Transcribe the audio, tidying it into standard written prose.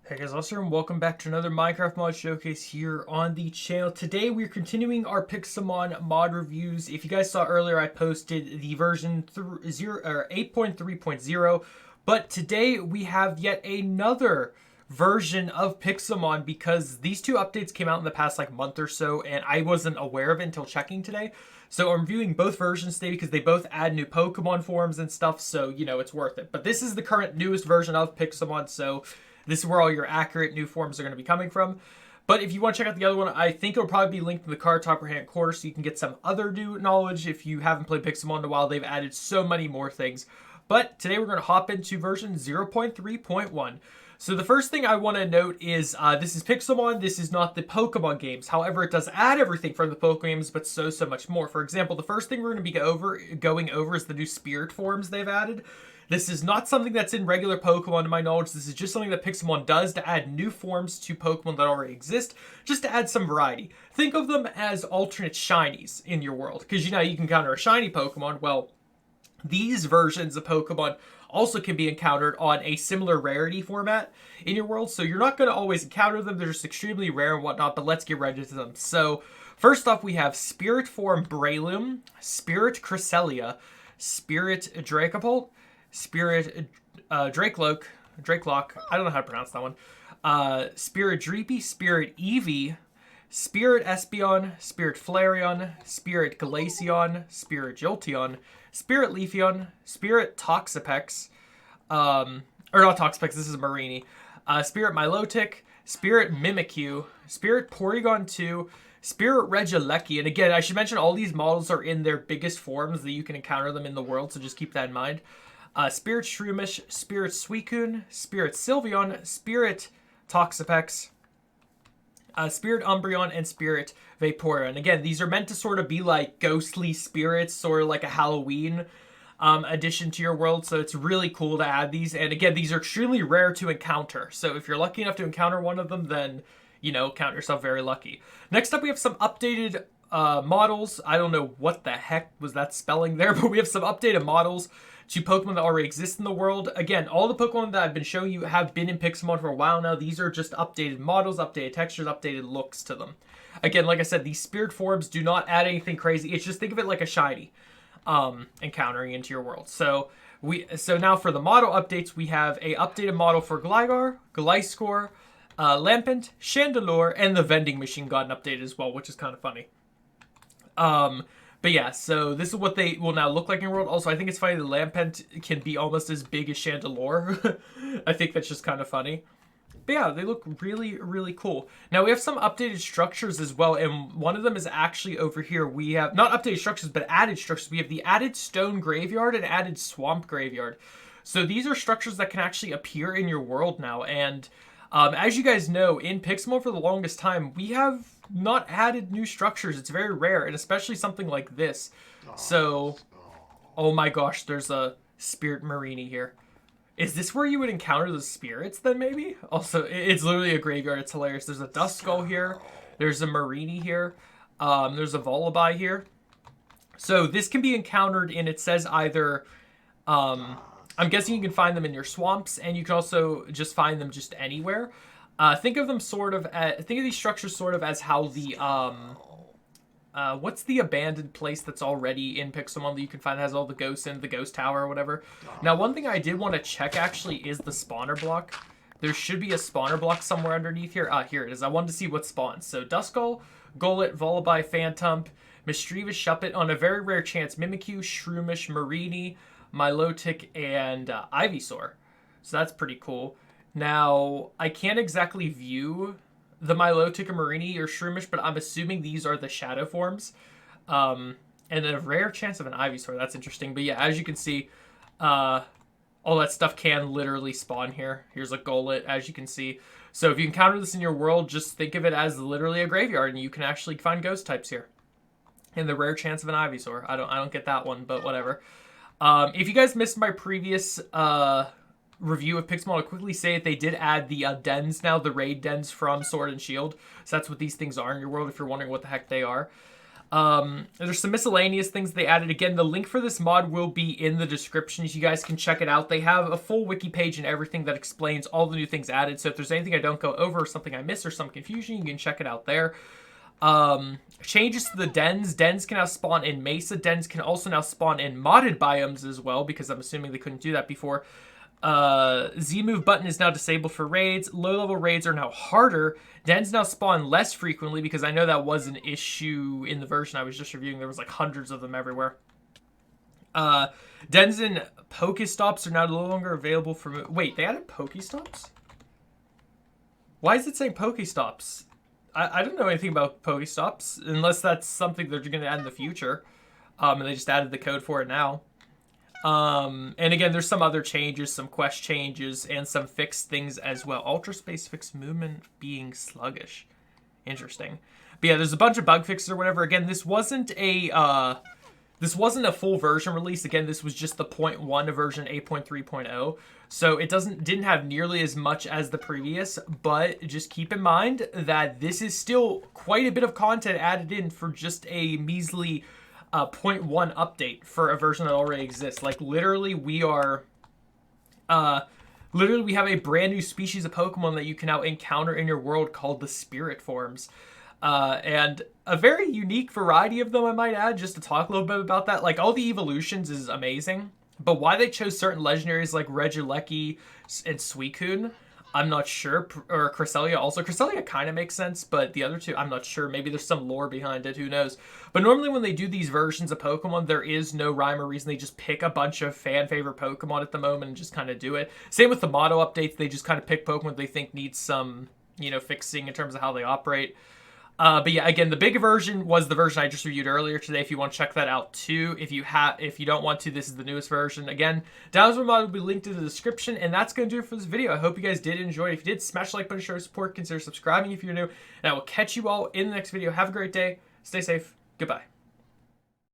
Hey guys, Lester, and welcome back to another Minecraft mod showcase here on the channel. Today we're continuing our Pixelmon mod reviews. If you guys saw earlier, I posted the version 8.3.0, but today we have yet another version of Pixelmon because these two updates came out in the past month or so, and I wasn't aware of it until checking today. So I'm reviewing both versions today because they both add new Pokemon forms and stuff, so it's worth it. But this is the current newest version of Pixelmon, so this is where all your accurate new forms are going to be coming from. But if you want to check out the other one, I think it'll probably be linked in the card top right hand corner so you can get some other new knowledge. If you haven't played Pixelmon in a while, they've added so many more things. But today we're going to hop into version 0.3.1. So the first thing I want to note is this is Pixelmon. This is not the Pokemon games. However, it does add everything from the Pokemon games, but so much more. For example, the first thing we're going to be going over is the new spirit forms they've added. This is not something that's in regular Pokemon to my knowledge. This is just something that Pixelmon does to add new forms to Pokemon that already exist, just to add some variety. Think of them as alternate shinies in your world, because you can counter a shiny Pokemon. Well, these versions of Pokemon also can be encountered on a similar rarity format in your world, so you're not going to always encounter them. They're just extremely rare and whatnot, but let's get right into them. So, first off, we have Spirit Form Breloom, Spirit Cresselia, Spirit Dracopult, Spirit Drakelock, I don't know how to pronounce that one, Spirit Dreepy, Spirit Eevee, Spirit Espeon, Spirit Flareon, Spirit Glaceon, Spirit Jolteon, Spirit Leafeon, Spirit Toxapex, or not Toxapex, this is a Marini, Spirit Milotic, Spirit Mimikyu, Spirit Porygon 2, Spirit Regieleki, and again, I should mention all these models are in their biggest forms that you can encounter them in the world, so just keep that in mind. Spirit Shroomish, Spirit Suicune, Spirit Sylveon, Spirit Toxapex, Spirit Umbreon, and Spirit Vaporeon. Again, these are meant to sort of be like ghostly spirits, sort of like a Halloween addition to your world, so it's really cool to add these. And again, these are extremely rare to encounter, so if you're lucky enough to encounter one of them, then, count yourself very lucky. Next up, we have some updated models. I don't know what the heck was that spelling there, but we have some updated models to Pokemon that already exist in the world. Again, all the Pokemon that I've been showing you have been in Pixelmon for a while now. These are just updated models, updated textures, updated looks to them. Again, like I said, these spirit forms do not add anything crazy. It's just think of it like a shiny encountering into your world. So now for the model updates, we have a updated model for Gligar, Gliscor, Lampent, Chandelure, and the vending machine got an update as well, which is kind of funny. But yeah, so this is what they will now look like in your world. Also, I think it's funny that Lampent can be almost as big as Chandelure. I think that's just kind of funny. But yeah, they look really, really cool. Now, we have some updated structures as well, and one of them is actually over here. We have, not updated structures, but added structures. We have the added Stone Graveyard and added Swamp Graveyard. So these are structures that can actually appear in your world now, and as you guys know, in Pixelmon for the longest time, we have not added new structures. It's very rare, and especially something like this. So, oh my gosh, there's a Spirit Marini here. Is this where you would encounter the spirits then, maybe? Also, it's literally a graveyard. It's hilarious. There's a Duskull here. There's a Marini here. There's a Volibee here. So this can be encountered in, it says either... I'm guessing you can find them in your swamps, and you can also just find them just anywhere. Think of them think of these structures sort of as how the, what's the abandoned place that's already in Pixelmon that you can find that has all the ghosts in, the ghost tower or whatever. Now, one thing I did want to check actually is the spawner block. There should be a spawner block somewhere underneath here. Here it is. I wanted to see what spawns. So Duskull, Golett, Volibee, Phantump, Mischievous Shuppet, on a very rare chance, Mimikyu, Shroomish, Marini, Milotic, and Ivysaur. So that's pretty cool. Now, I can't exactly view the Milotic or Marini or Shroomish, but I'm assuming these are the shadow forms. And a rare chance of an Ivysaur. That's interesting. But yeah, as you can see, all that stuff can literally spawn here. Here's a Golett, as you can see. So if you encounter this in your world, just think of it as literally a graveyard, and you can actually find ghost types here. And the rare chance of an Ivysaur. I don't get that one, but whatever. If you guys missed my previous review of Pixelmon, I'll quickly say that they did add the dens now, the raid dens from Sword and Shield. So that's what these things are in your world, if you're wondering what the heck they are. There's some miscellaneous things they added. Again, the link for this mod will be in the description, so you guys can check it out. They have a full wiki page and everything that explains all the new things added. So if there's anything I don't go over or something I miss or some confusion, you can check it out there. Changes to the dens. Dens can now spawn in Mesa. Dens can also now spawn in modded biomes as well, because I'm assuming they couldn't do that before. Z-move button is now disabled for raids. Low-level raids are now harder. Dens now spawn less frequently, because I know that was an issue in the version I was just reviewing. There was like hundreds of them everywhere. Dens and Pokestops are now no longer available for... Wait, they added Pokestops? Why is it saying Pokestops? I don't know anything about Pokestops, unless that's something they're going to add in the future. And they just added the code for it now. And again, there's some other changes, some quest changes, and some fixed things as well. Ultra Space fixed movement being sluggish. Interesting. But yeah, there's a bunch of bug fixes or whatever. Again, this wasn't a full version release. Again, this was just the 0.1 version 8.3.0. So it didn't have nearly as much as the previous, but just keep in mind that this is still quite a bit of content added in for just a measly 0.1 update for a version that already exists. Like literally we have a brand new species of Pokemon that you can now encounter in your world called the Spirit Forms. And a very unique variety of them, I might add, just to talk a little bit about that. Like, all the evolutions is amazing, but why they chose certain legendaries like Regieleki and Suicune, I'm not sure. Or Cresselia also. Cresselia kind of makes sense, but the other two, I'm not sure. Maybe there's some lore behind it, who knows. But normally when they do these versions of Pokemon, there is no rhyme or reason. They just pick a bunch of fan-favorite Pokemon at the moment and just kind of do it. Same with the motto updates. They just kind of pick Pokemon they think need some, fixing in terms of how they operate. But yeah, again, the big version was the version I just reviewed earlier today. If you want to check that out too, if you don't want to, this is the newest version. Again, download mod will be linked in the description, and that's going to do it for this video. I hope you guys did enjoy. If you did, smash the like button, show your support, consider subscribing if you're new, and I will catch you all in the next video. Have a great day. Stay safe. Goodbye.